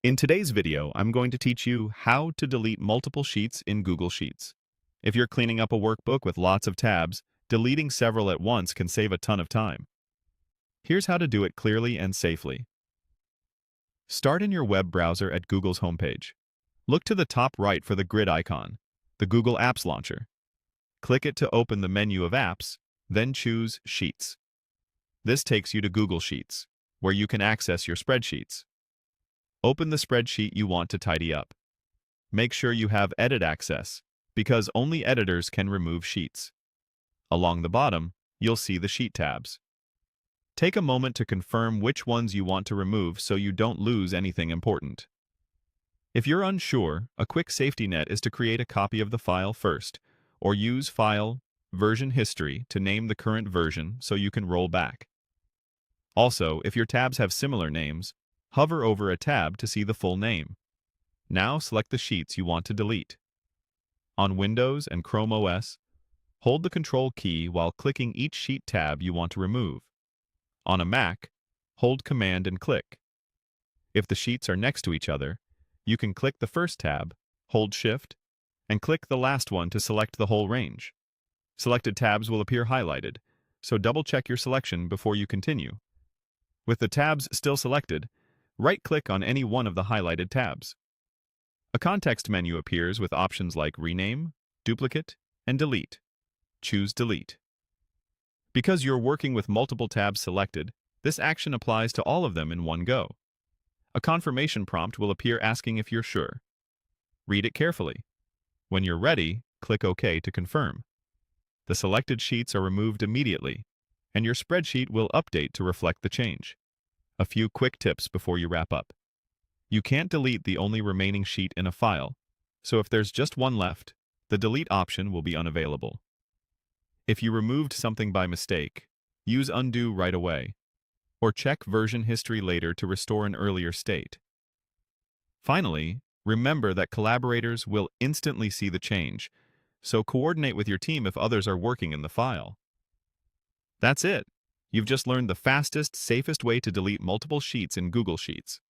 In today's video, I'm going to teach you how to delete multiple sheets in Google Sheets. If you're cleaning up a workbook with lots of tabs, deleting several at once can save a ton of time. Here's how to do it clearly and safely. Start in your web browser at Google's homepage. Look to the top right for the grid icon, the Google Apps Launcher. Click it to open the menu of apps, then choose Sheets. This takes you to Google Sheets, where you can access your spreadsheets. Open the spreadsheet you want to tidy up. Make sure you have edit access, because only editors can remove sheets. Along the bottom, you'll see the sheet tabs. Take a moment to confirm which ones you want to remove so you don't lose anything important. If you're unsure, a quick safety net is to create a copy of the file first, or use File, Version History to name the current version so you can roll back. Also, if your tabs have similar names, hover over a tab to see the full name. Now select the sheets you want to delete. On Windows and Chrome OS, hold the Control key while clicking each sheet tab you want to remove. On a Mac, hold Command and click. If the sheets are next to each other, you can click the first tab, hold Shift, and click the last one to select the whole range. Selected tabs will appear highlighted, so double-check your selection before you continue. With the tabs still selected, right-click on any one of the highlighted tabs. A context menu appears with options like Rename, Duplicate, and Delete. Choose Delete. Because you're working with multiple tabs selected, this action applies to all of them in one go. A confirmation prompt will appear asking if you're sure. Read it carefully. When you're ready, click OK to confirm. The selected sheets are removed immediately, and your spreadsheet will update to reflect the change. A few quick tips before you wrap up. You can't delete the only remaining sheet in a file, so if there's just one left, the delete option will be unavailable. If you removed something by mistake, use undo right away, or check version history later to restore an earlier state. Finally, remember that collaborators will instantly see the change, so coordinate with your team if others are working in the file. That's it. You've just learned the fastest, safest way to delete multiple sheets in Google Sheets.